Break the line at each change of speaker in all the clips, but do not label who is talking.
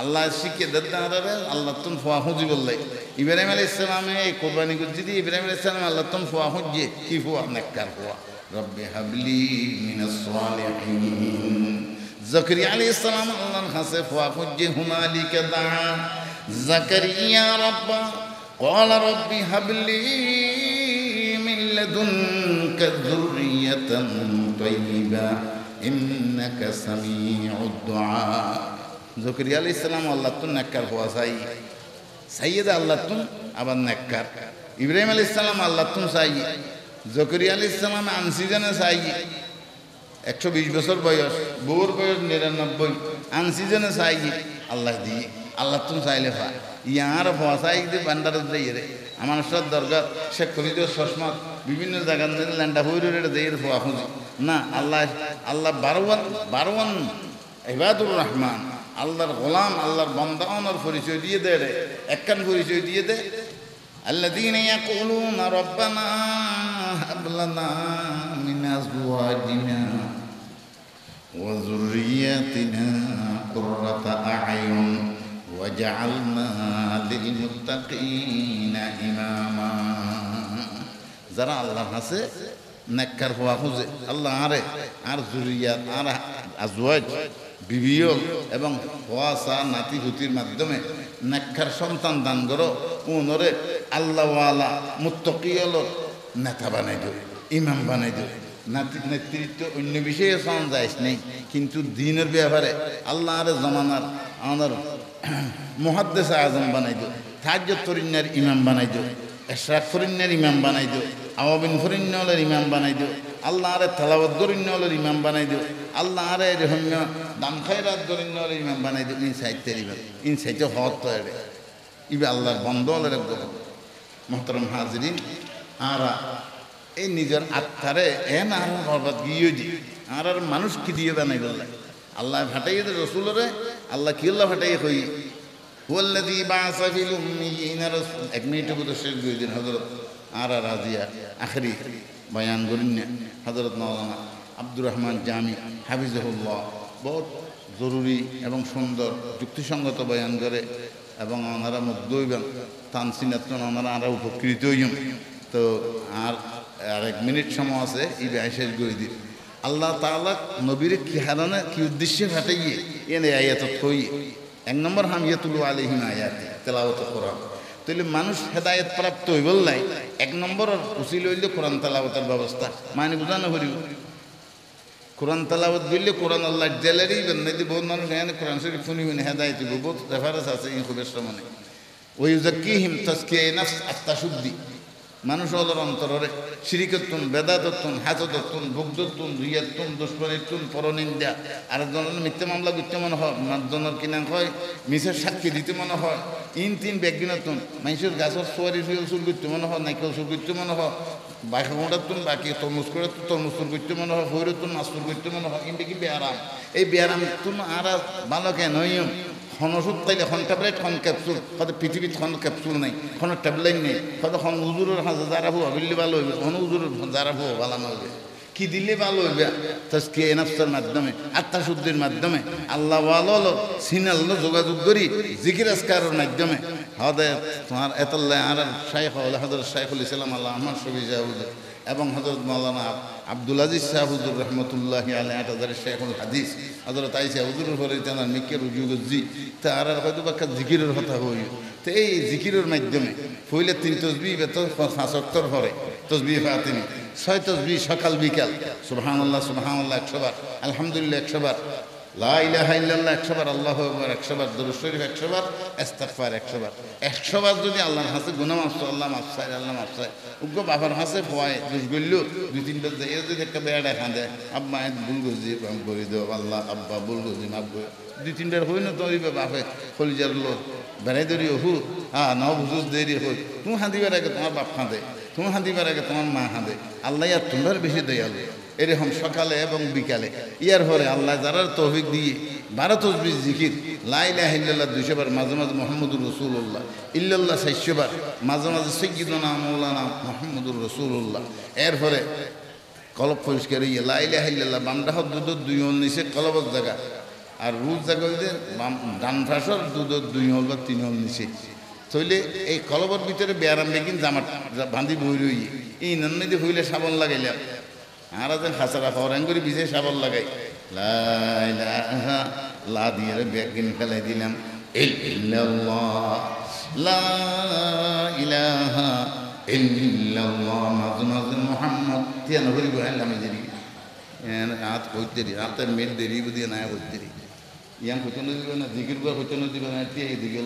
আল্লাহ শিখে দাদারে আল্লাহ তুম ফোয়া হুজি বললে ইব্রাহিম আলাইহিস সালামে কুরবানি করতে দিয়ে ইব্রাহিম আলাইহিস সালাম আল্লাহ তুম ফোয়া হুজি কি ফোয়া নেককার ফোয়া রব্বি হাবলি মিনাস সালিহিন জাকারিয়া আলাইহিস সালাম আল্লাহর কাছে ফোয়া হুজি হুনালিকা দা জাকারিয়া রাব্বা قال رب هب لي من لدنك ذرية طيبة إنك سميع الدعاء জাকারিয়া আলাইহিস সালাম আল্লাহ তুন নেককার হওয়া চাই সাইয়েদা আল্লাহ তুন আবার নেককার ইব্রাহিম আলাইহিস সালাম আল্লাহ তুন চাই জাকারিয়া আলাইহিস সালাম আনসিজনে চাই 120 বছর বয়স বউর বয়স 99 আনসিজনে চাই আল্লাহ দি আল্লাহ তুন চাইলে ফা ইয়ার ভাষায় যদি বান্ডার দিয়ে রে আমার সব দরকার শেখ ফরিদের চশমা বিভিন্ন জায়গার ল্যান্ডা হইরে দিয়ে ফোয়া খুঁজি না আল্লাহ আল্লাহ বারোয়ান ইবাদুর রহমান আল্লাহর গোলাম আল্লাহর বান্দাওয়ানের পরিচয় দিয়ে দে রে একখান পরিচয় দিয়ে দে আল্লাযীনা ইয়াকুলুনা রাব্বানা হাব লানা মিন আজওয়াজিনা ওয়া যুররিয়াতিনা কুররাতা আ'য়ুন ওয়াজআলনা লিলমুত্তাকিনা ইমামা যারা আল্লাহর কাছে নেককার হওয়া খুঁজে আল্লাহ আরে আর যুরিয়াত আর আজওয়াজ বিবিও এবং ওয়াসা নাতি হুতির মাধ্যমে নেককার সন্তান দান করো উনরে আল্লাহওয়ালা মুত্তাকিয়ল নেতা বানাই দিও ইমাম বানাই দিও নেতৃত্ব অন্য বিষয়ে সমান যাইস নেই কিন্তু দিনের ব্যাপারে আল্লাহ আরে জমানার আমাদের মুহাদ্দিস আজম বানাই দিও তাহাজ্জুদ ফরিন্নার ইমাম বানাই দিও ইশরাক ফরিন্নার ইমাম বানাই দিও আওয়াবিন ফরিন্নার ইমাম বানাই দিও আল্লাহ আরে তেলাওয়াত ফরিন্নার ইমাম বানাই দিও আল্লাহ আরে রহম্য দাম খায়রাত ফরিন্নার ইমাম বানাই দিও ইনসাইতের ইমাম ইনসাইতে হত তো এরে ইবে আল্লাহর বন্ধলের মুহতারাম হাজিরিন আরা এই নিজের আত্মারে এন আর বরবাদ গিয়ে দি আর মানুষ কি দিয়ে বানাই বললে আল্লাহ ফাটাইয়ে দে রসুলরে আল্লাহ কি আল্লাহ ফাটাইয়ে কই হুয়াল্লাযী বাআসা ফিল উম্মিয়িনা রাসূল এক মিনিট করে শেষ করে দিন হযরত আর রাজিয়া আখরি বয়ান করেন হযরত মাওলানা আব্দুর রহমান জামি হাফিজাহুল্লাহ বহুত জরুরি এবং সুন্দর যুক্তিসঙ্গত বয়ান করে এবং ওনারা মুগ্ধ হইবেন তানসিনাত ওনারা আরো উপকৃত হইম তো আর এক মিনিট সময় আছে এই শেষ করে দিন আল্লাহ তাআলা নবীর কি হারানে কি উদ্দেশ্যে ফাটাইয়ে এনে আয়াত কই এক নম্বর হামিয়াতুল আলাইহিম আয়াত তেলাওয়াত কোরআন তাহলে মানুষ হেদায়েত প্রাপ্ত হইবল নাই এক নম্বর উসিল হইলে কোরআন তেলাওয়াতের ব্যবস্থা মানে বুঝানো হরিব কোরআন তেলাওয়াত দিলে কোরআন আল্লাহ জেলারি বেন্নাদি বহুত মানুষ এনে কোরআন শরীফ শুনিবেন হেদায়েত হইব বহুত রেফারেন্স আছে এই খুবের সামনে ওই যাকিহিম তাজকিয়া নফস আত্মাশুদ্ধি মানুষ হলোর অন্তরে শিরিকতুন বেদাততুন হাসদতুন বুগদতুন রিয়াতুন দুশমনিতুন পরনিন্দা আরেকজনের মিথ্যা মামলা করতে মনে হয় মাতজনের কিনা হয় মিছের সাক্ষী দিতে মনে হয় তিন ব্যাগিনতুন মানুষের গাছের সোয়ারি ফুল সুর করতে মনে হয় নাইকেল সুর করতে মনে হয় বাকি মোটাতুন বাকি তরমুজ করে তরমুজ সুর করতে মনে হয় ফৈরতুন মাছ সুর করতে মনে হয় কিন্তু কি বেয়ারাম এই বেয়ারাম তুন আর ভালো কেন হইম হনসুদ তাইলে এখন ট্যাবলেট খন ক্যাপসুল হয়তো পৃথিবীত খন ক্যাপসুল নাই কোনো ট্যাবলেট নেই হয়তো খন উজুরের হাজা যারা হবো বিল্লি ভালো হইবে হন উজুরের যারা হবো ভালানো হইবে কি দিলে ভালো হইবে তাজকিয়া নফসের মাধ্যমে আত্মাশুদ্ধির মাধ্যমে আল্লাহ ওয়ালা সিনাল যোগাযোগ করি জিকির আজকারের মাধ্যমে হদে তোমার এতাল্লাহ আর শাইখ হযরত শাইখুল ইসলাম আল্লাহ আমার সবিজা হুজুর এবং হযরত মাওলানা আব্দুল আজিজ শাহ হুজুর রহমতুল্লাহি আলাইহি হাজারের শাইখুল হাদিস হযরত আয়েশা হুজুরের পরে তেনার মিকের রুজুগজি তা আর হয়তো বাক্কা জিকিরের কথা হই তো এই জিকিরের মাধ্যমে পইলে 3 তাসবিহ বেতন 5 ওয়াক্তর পরে তাসবিহ ফাতিমি 6 তাসবিহ সকাল বিকাল সুবহানাল্লাহ সুবহানাল্লাহ 100 বার আলহামদুলিল্লাহ 100 বার লা ইলাহা ইল্লাল্লাহ 100 বার আল্লাহু আকবার 100 বার দরুদ শরীফ 100 বার ইস্তিগফার 100 বার 100 বার যদি আল্লাহর কাছে গুনাহ মাফ আল্লাহ মাফ চাই আল্লাহ মাফ চাই উগ্র বাবার কাছে ভয় দুষ গইলো দুই তিনটা যাই যদি একটা বেড়া খান্দে আব্বা ভুল গজি মাফ করে দাও আল্লাহ আব্বা ভুল গজি মাফ করে দুই তিনটার হই না তোরিবে বাপে খলিজার লোক বেড়াই ধরি হু হ্যাঁ নাও বুঝুস দেরি হই তুমি হাঁদিবার আগে তোমার বাপ খাঁদে তুমি হাঁদিবার আগে তোমার মা হাঁদে আল্লাহ আর তোমার বেশি দয়ালু এরকম সকালে এবং বিকালে ইয়ার পরে আল্লাহ যারা তৌফিক দিয়ে 12 তাসবিহ জিকির লা ইলাহা ইল্লাল্লাহ 200 বার মাঝে মাঝে মুহাম্মদুর রাসূলুল্লাহ ইল্লাল্লাহ 400 বার মাঝে মাঝে সাইয়্যিদুনা মাওলানা মুহাম্মদুর রাসূলুল্লাহ এর পরে কলব পরিষ্কার হইয়া লা ইলাহা ইল্লাল্লাহ বামডা হাত দুই নিচে কলবের জায়গা আর রুজ জায়গা হইলে ডান ফাঁসর দুই হল বা তিন হল নিচে থইলে এই কলবর ভিতরে বেয়ারাম বেগিন জামাট বান্ধি বই রই এই নন্নদি হইলে সাবল লাগাইলাম আর যেন হাসারা ফরেন করে বিজে সাবল লাগাই লা দিয়ে বেগিন ফেলাই দিলাম মাঝে মাঝে মোহাম্মদ তিয়ান হরি বহাইলাম এই হাত করতে হাতের মেট দেরি দিয়ে না করতে ইয়ান হইতেন দিবে না জিকির করে হইতেন দিবে না টিয়া দিকে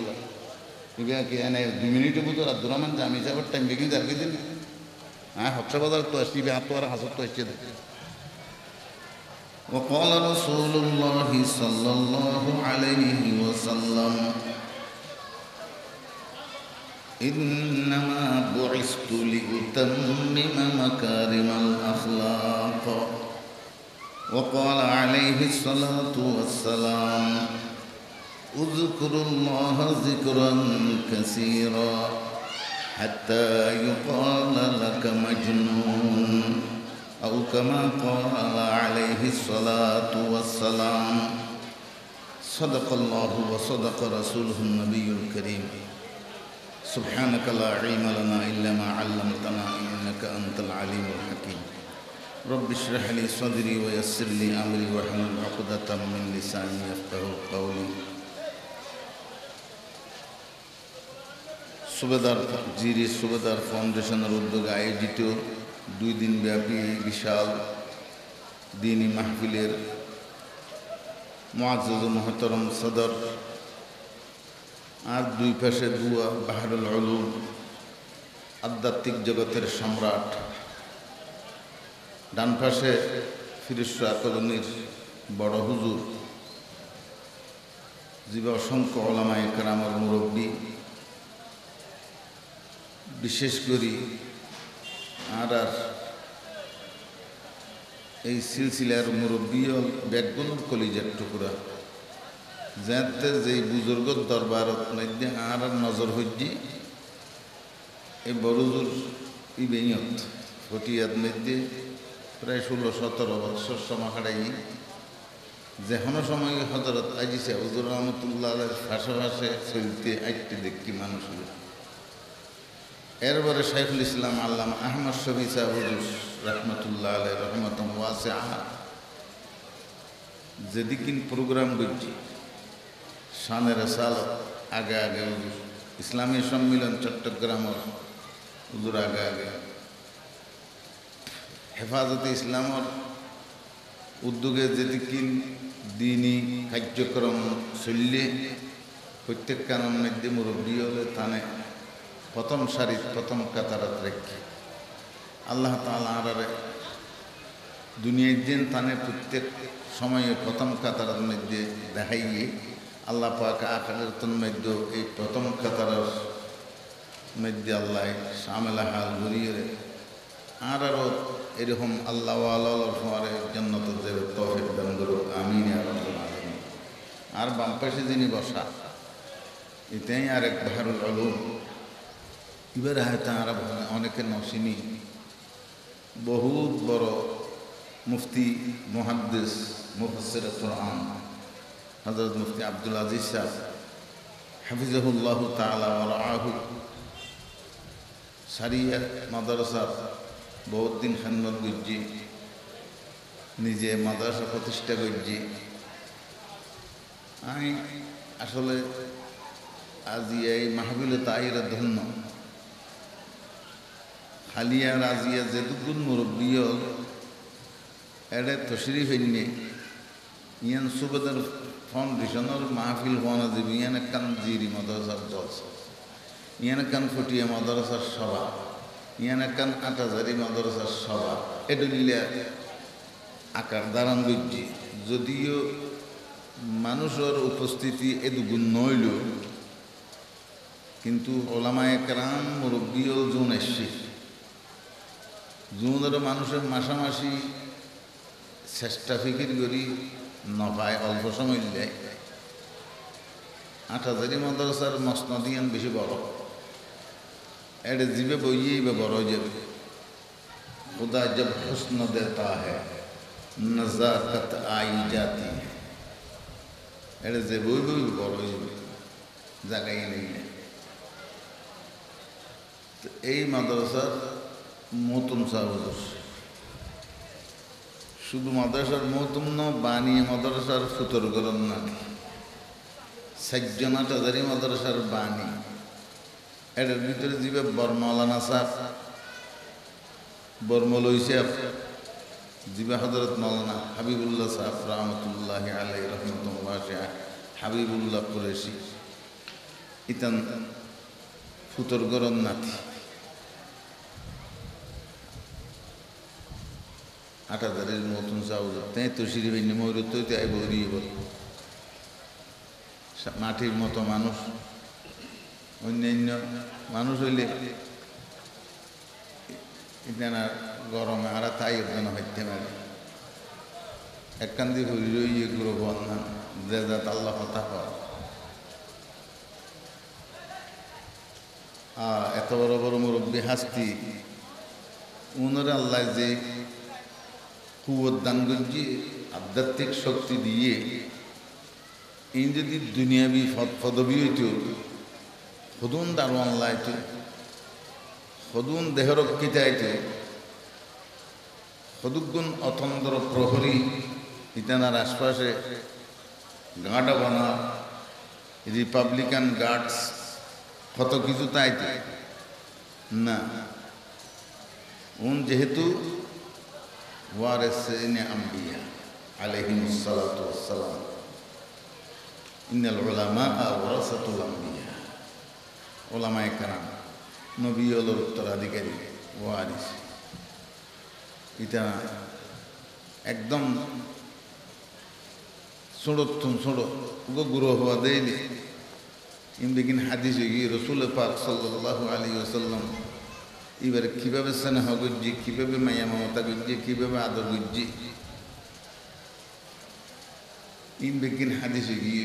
কি এনে 2 মিনিটের মতো আব্দুর রহমান জামি সাহেবের টাইম বেগি যাবে দিন হ্যাঁ হচ্ছে বাজার তো আসবে হাত আর হাসত তো আসছে
وقال رسول الله صلى الله عليه وسلم إنما بعثت لأتمم مكارم الأخلاق وقال عليه الصلاة والسلام اذكروا الله ذكرا كثيرا حتى يقال لك مجنون أو كما قال عليه الصلاة والسلام صدق الله وصدق رسوله النبي الكريم سبحانك لا علم لنا إلا ما علمتنا إنك أنت العليم الحكيم رب اشرح لي صدري ويسر لي أمري واحلل عقدة من لساني يفقهوا قولي সুবেদার জিরি সুবেদার ফাউন্ডেশনের উদ্যোগে আয়োজিত 2 দিন ব্যাপী বিশাল দ্বীনি মাহফিলের মুআজ্জাজ মুহতারাম সদর আর দুই পাশে দুয়া বাহরুল উলুম আধ্যাত্মিক জগতের সম্রাট ডান পাশে ফিরোজশাহ কলোনির বড় হুজুর যিনি অসংখ্য ওলামায়ে কেরামের মুরব্বী বিশেষ করে আর এই সিলসিলার মুরব্বী ব্যাগগুলোর কলিজার টুকরা যাতে যেই বুজুর্গর দরবারত মধ্যে আর নজর হজ্জি এই বড়জুর ইবেইয়ত ফটিয়াদ মধ্যে প্রায় 16-17 বছর সময় হারাই যেখানো সময় হজরত আজিসে হুজুর রহমতুল্লাহ ফাঁসে ফাঁসে চলতে আইতে দেখি মানুষগুলো এরপরে শাইখুল ইসলাম আল্লামা আহমদ শফি সাহেব হুজুর রহমতুল্লাহ আলাই রহমতুম ওয়াসিআ যেদিকিন প্রোগ্রাম করছি শানে রিসালাত আগে আগে হুজুর ইসলামী সম্মিলন চট্টগ্রামের হুজুর আগে আগে হেফাজতে ইসলামের উদ্যোগে যেদিকিন দিনী কার্যক্রম চললে প্রত্যেক কারণ মধ্যে মুরব্বী হলে তানে প্রথম সারির প্রথম কাতারাত রেখে আল্লাহ তাআলা আরারে দুনিয়ার দিন তানে প্রত্যেক সময়ে প্রথম কাতারের মধ্যে দেখাইয়ে আল্লাহ পাক আখিরাতের মধ্যে এই প্রথম কাতারের মধ্যে আল্লাহ শামিল হাল ঘুরিয়ে আরও এরকম আল্লাহ ওয়ালার ফরে জান্নাত দেবে তৌফিক দান করুক আমিন ইয়া রাব্বাল আলামিন। আর বাম পাশে যিনি বসা এটাই আরেক বাহরুল উলুম এবারে হয়তো আর অনেকে নসিনি বহুত বড় মুফতি মুহাদ্দিস মুফাসসির কুরআন হযরত মুফতি আব্দুল আজিজ সাহেব হাফিজাহুল্লাহ তাআলা ওয়া রাআহু সারিয়া মাদ্রাসা বহুত দিন খাদমত করছি নিজে মাদ্রাসা প্রতিষ্ঠা করছি আমি আসলে আজ এই মাহফিলে তাইরা ধন্য হালিয়া রাজিয়া যেটুকুন মুরব্বী এডে তশরিফ এনে ইয়ান সুবেদার ফাউন্ডেশনের মাহফিল হওয়া যাবে ইয়ান একখান জিরি মাদ্রাসার জলসা ইয়ান একখান ফটিয়া মাদ্রাসার সভা ইয়ান একখান আটাজারি মাদ্রাসার সভা এটা নিলে আকার দাঁড়ান বুঝছি যদিও মানুষের উপস্থিতি এদুগুণ নইল কিন্তু ওলামায়ে কেরাম মুরব্বীও জোন এসছে জোনের মানুষের মাসামাসি চেষ্টা ফিকির করি নপায় অল্প সময় যায় আটাজারি মাদ্রাসার মসনদিয়ান বেশি বড় एडे जीवे बोइए बरो जब खुदा जब हुस्न देता है नज़ाकत आई जाती है এটা যে বই বই বড় জায়গায় নেই। এই মাদ্রাসার মতুম সাহুজুর শুধু মাদ্রাসার মতুম ন বানিয়ে মাদ্রাসার ফুতর গরম না সাজ্জনা টাজারি মাদ্রাসার বাণী এটার ভিতরে যাবে বর্মলানা সাহ বর্মলই সাহেব জিবা হজরত মৌলানা হাবিবুল্লাহ সাহেব রহমতুল্লাহ আলাই রহমতুল্লাহ হাবিবুল্লাহ কুরেশি ইতান ফুতর গরম নাথি 8,000-এর মতন চাউল তাই তো সিঁড়ি ময়ূর তৈতে আইব মাটির মতো মানুষ অন্যান্য মানুষ হইলে ইতানা গরমে আর তাই একজন হইতে পারে একখান দিয়ে হরি রইয়ে গুরু বন্ধান যে যাত আল্লাহ কথা হয় এত বড় বড় মুরব্বী হাস্তি উনারা আল্লাহ যে কুয়ত দান করছি আধ্যাত্মিক শক্তি দিয়ে এই যদি দুনিয়াবি পদবী হইত সদুন দারোয়ান লাইত সদুন দেহরক্ষিতা আইত সদুগুণ অতন্দ্র প্রহরী ইতানার আশপাশে গাঁডা বানা রিপাবলিকান গার্ডস কত কিছু তাইতে না যেহেতু ওয়ারিসিনে আম্বিয়া আলাইহিমুস সালাতু ওয়াস সালাম ইন্নাল উলামা ওয়ারাসাতুল আম্বিয়া উলামায়ে কেরাম নবী হল উত্তরাধিকারী ওয়ারিস এটা একদম ছোড়তুম ছোড়ো গুরু হওয়া দেয়নি ইমবিগিন হাদিসে গিয়ে রসুল পাক সাল্লাল্লাহু আলাইহি ওয়াসাল্লাম এবারে কীভাবে স্নেহ করছি কীভাবে মায়া মমতা করছি কীভাবে আদর করছি ইমবিগিন হাদিসে গিয়ে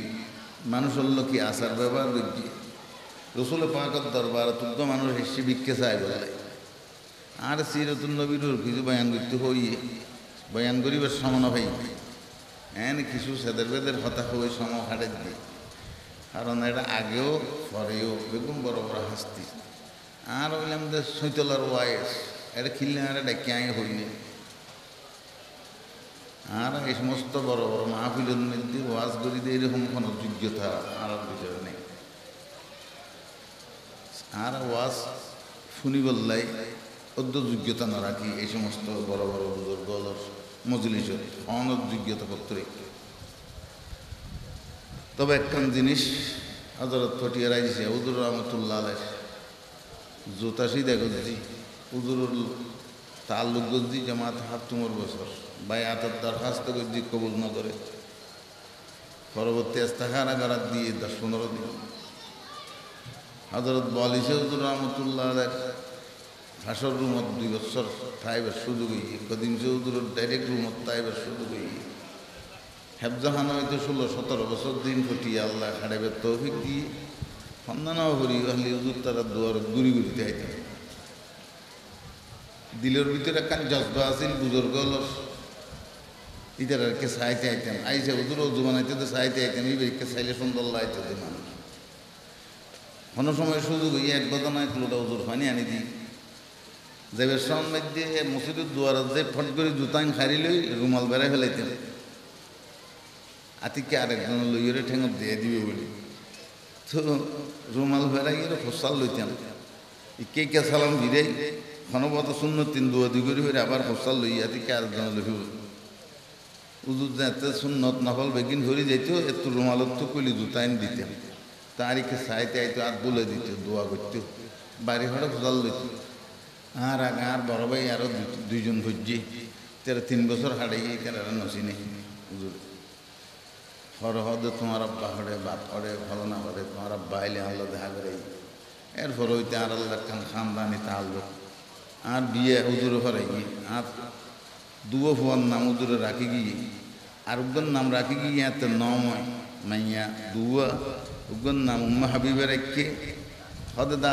মানুষ হল কি আচার ব্যবহার করছি রসুল পাকের দরবার তুব্দ মানুষ হেসে ভিক্ষে চাই বলে আর সিরাতুন নবীর কিছু বয়ান করতে হইয়ে বয়ান করিবার সমান ভাই এন কিছু সেদের বেদের হতা হয়ে সম হাটে দিয়ে কারণ এটা আগেও পরেও বেগুন বড় বড় হাসতি আর বললাম যে সৈতলার ওয়াইস এটা খিললে আর ডাকি আগে হইনি আর এই সমস্ত বড় বড় মাহফিলের মধ্যে ওয়াজ করি দিয়ে এরকম কোনো যোগ্যতা আর ভিতরে নেই আর ওয়াজ শুনি বললাই অদ্য যোগ্যতা না রাখি এই সমস্ত বড় বড় বুজুর্গর মজলিসের অনেক যোগ্যতা পত্রে তবে একখান জিনিস হযরত ফটিয়া রাইছে হুজুর রহমতুল্লাহ আলাইহ জুতা সিদা গজি হুজুরুর তাল্লুক গজি জামাত হাত তুমর বছর বায়াতের দরখাস্ত গজি কবুল না করে পরবর্তী ইস্তেখারা করার দিয়ে 10-15 দিন হযরত বলিছে হুজুর রহমতুল্লাহ আলাইহ হাসর রুমত 2 বছর থাইবার সুযোগ হইয়ে কদিন সে হুজুরের ডাইরেক্ট রুমত তাইবার সুযোগ হইয়ে হেফজাহান হয়তো 16-17 বছর দিন ফটিয়ে আল্লাহ খাড়াইবার তৌফিক দিয়ে সন্ধানাও করি হলে হুজুর তারা দুয়ার ঘুরি ঘুরিতে আইতেন দিলের ভিতরে একখান জজবা আছিল বুজুর্গ ইতারকে চাইতে আইতেন আইসে হুজুর অজু বানাইতে তো চাইতে আইতেন এই বেরিকে চাইলে সুন্দর লাইতে যে মানুষ কোনো সময় সুযোগ হইয়া এক বদনায় তুলোটা হুজুর পানি আনি দিই যে বেশন মধ্যে মসজিদের দুয়ার যে ফট করে জুতাইন খারি লই রুমাল বেড়াই ফেলাইতেন আতিকে আরেকজন লইরে ঠেঙত দিয়ে দিবে বলি তো রুমাল বেড়াই গেলে ফসাল লইতাম কে কে সালাম দিলেই ক্ষণবত শূন্য 3 দুয়া 2 করে ফেরে আবার ফসাল লই আতিকে আরেকজন লইব উজুর যাতে সুন্নত নফল বেগিন ধরে যাইত একটু রুমালত তো কইলি জুতাইন দিতেন তারিখে চাইতে আইতো আর বলে দিত দোয়া করতো বাড়ি ঘরে ফসাল লইত আর আর বড় ভাই আরও 2 জন ভুজি তেরা 3 বছর হাড়ে গিয়ে কেন নসিনে হুজুর হরহদ তোমার আব্বা হরে বাপ হরে ভালো না হরে তোমার আব্বা আইলে আল্লাহ দেখা করে এরপর হইতে আর আল্লাহ খানদানি তাহল আর বিয়ে হুজুরে হরে গিয়ে আর দুয়ো ফুয়ার নাম হুজুরে রাখি গিয়ে আর উগ্গর নাম রাখি গিয়ে এত নময় মাইয়া দুয়া উগ্গর নাম উম্মা হাবিবের একে হদে দা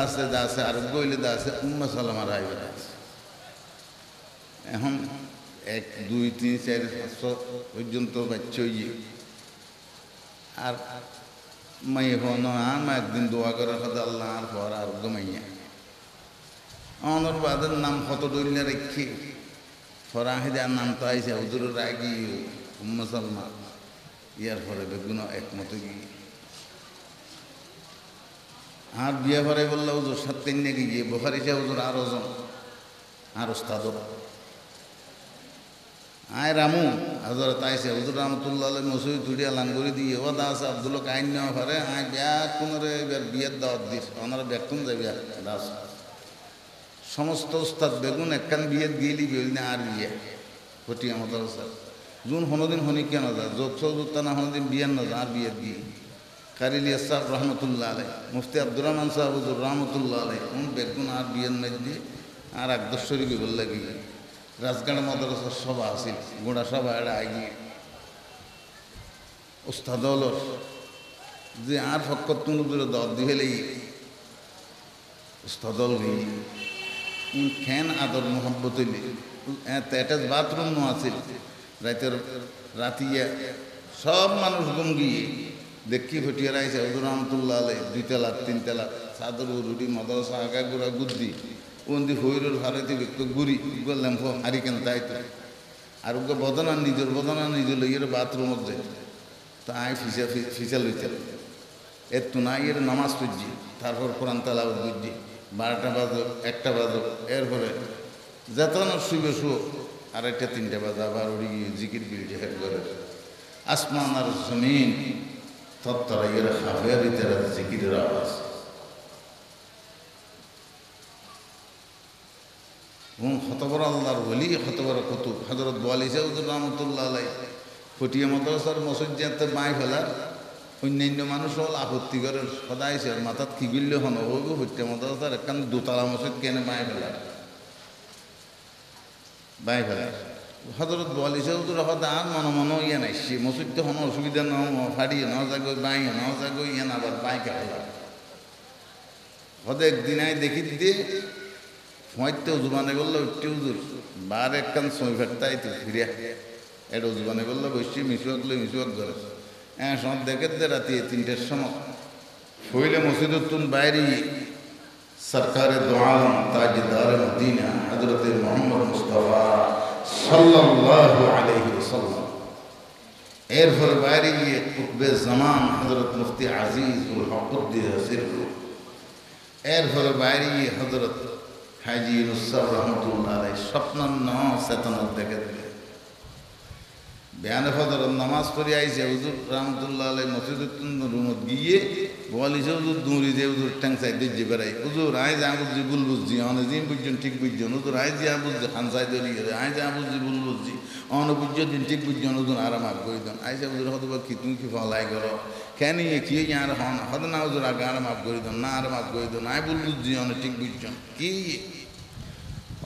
আছে আর গইলে দা আছে উম্মা সালামার হাইবের আছে এখন 1 2 3 4 5 পর্যন্ত বাচ্চা হইয়ে আর মাইয়ে হন মা একদিন দোয়া করে কথা আল্লাহ আর পর আর গমাইয়া আমার বাদের নাম কত দৈন্য রেখে ফরাহিদার নাম তো আইসে হুজুরের রাগি মুসলমান ইয়ার পরে বেগুন একমত গিয়ে আর বিয়ে পরে বললো হুজুর সাত নাকি গিয়ে বোখারিছে হুজুর আরো জন আর ওস্তাদ আয় রামু হজরত আইসে হুজুর রহমতুল্লাহ মসুই তুড়ি আলান করে দিয়ে ও দাস আব্দুল্লাহ কাইন নেওয়া পারে আয় ব্যাগ কোনরে এবার বিয়ের দাওয়াত দিস ওনারা ব্যাকুন যাবে দাস সমস্ত ওস্তাদ বেগুন একখান বিয়ের গিয়েলি বেলনে আর বিয়ে ফটিয়া মতো স্যার জুন হনোদিন হনি কেন যা যোগ সৌজুত্তা না হনোদিন বিয়ের না যা আর বিয়ের গিয়ে কারিলিয়া সাহেব রহমতুল্লাহ আলাই মুফতি আব্দুর রহমান সাহেব হুজুর রহমতুল্লাহ আলাই কোন বেগুন আর বিয়ের মধ্যে আর একদশ্বরী বল লাগি রাজগাড় মাদ্রাসার সভা আছিল গোড়া সভা এটা আগে ওস্তাদ হল যে আর ফক্কর তুনুদূরে দর দিহেলেই ওস্তাদ হল গিয়ে খেন আদর মোহাম্মত হইলে অ্যাটাচ বাথরুম নো আছিল রাতের রাতিয়া সব মানুষ গুম গিয়ে দেখি ফটিয়ে রাইছে হুজুর রহমতুল্লাহ আলাই 2 তালা 3 তালা চাদর রুটি মাদ্রাসা আগা গোড়া গুদ্দি ওন্দি হইরুর ভারতে গুড়ি বললাম হারি কেন তাই তো আর ওকে বদনা নিজের লইয়ের বাথরুম মধ্যে তো আয় ফিসা লইতে এর তো না ইয়ের নামাজ পড়ছি তারপর কোরআন তালাওয়াত বুঝছি 12টা বাজো 1টা বাজো এরপরে যত না শুবে শুয়ো 2টা 3টা বাজে আবার ওই জিকির বিলটি হেড করে আসমান আর জমিন তত্তরা ইয়ের হাফের ইতারা জিকিরের আওয়াজ হতবর আল্লাহর বলি হতবর কুতুব হজরত বোয়ালিসা হুজুর রহমতুল্লাহ আলাই ফটিয়া মাদ্রাসার মসজিদে বাঁই ফেলার অন্যান্য মানুষ হল আপত্তি করে সদাই সে মাথাত কি গিললে হন হইব ফটিয়া মাদ্রাসার একখান দোতলা মসজিদ কেনে বাঁই ফেলার হজরত বোয়ালিসা হুজুর হতে আর মনে ইয়ে নাই সে মসজিদে হন অসুবিধা ন ফাড়িয়ে ন যাগো বাঁই ন যাগো ইয়ে না আবার বাঁইকে ফেলার হতে একদিন আয় দেখি দিতে ফয়তে উজুবানে করলো উঠতে উজুর বার একখান সময় ফেরতাই তো ফিরিয়া এটা উজুবানে করলো বসছি মিশুয়াক ধরে হ্যাঁ সব দেখে দে রাতে 3টের সময় হইলে মসজিদের তুন বাইরে সরকারে দোয়ালম তাজদার মদিনা হযরত মুহাম্মদ মুস্তাফা সাল্লাল্লাহু আলাইহি ওয়াসাল্লাম এরপর বাইরে গিয়ে কুতবে জামান হযরত মুফতি আজিজুল হকুদ্দিন সিররু এরপর বাইরে গিয়ে হযরত হাজি ইউনুস রহমতুল্লাহ আলাই স্বপ্ন চেতন দেখে দিলে বেয়ানে ফজর নামাজ পড়ে আইসে হুজুর রহমতুল্লাহ আলাই মসজিদের রুমত গিয়ে বলিছে হুজুর দৌড়ি যে হুজুর ট্যাংসাই দিচ্ছি বেড়াই হুজুর আই যা বুঝছি ভুল বুঝছি অনে দিন বুঝছেন ঠিক বুঝছেন হুজুর আই যা বুঝছি খানসাই দৌড়ি গেছে আই যা বুঝছি ভুল বুঝছি অনে বুঝছো দিন ঠিক বুঝছেন হুজুর আরাম আপ করে দেন আইসে হুজুর হয়তো কি তুমি কি ফলাই করো কেন কি আর হন হয়তো না হুজুর আগে আরাম আপ করে দেন না আরাম আপ করে দেন আই ভুল বুঝছি অনে ঠিক বুঝছেন কি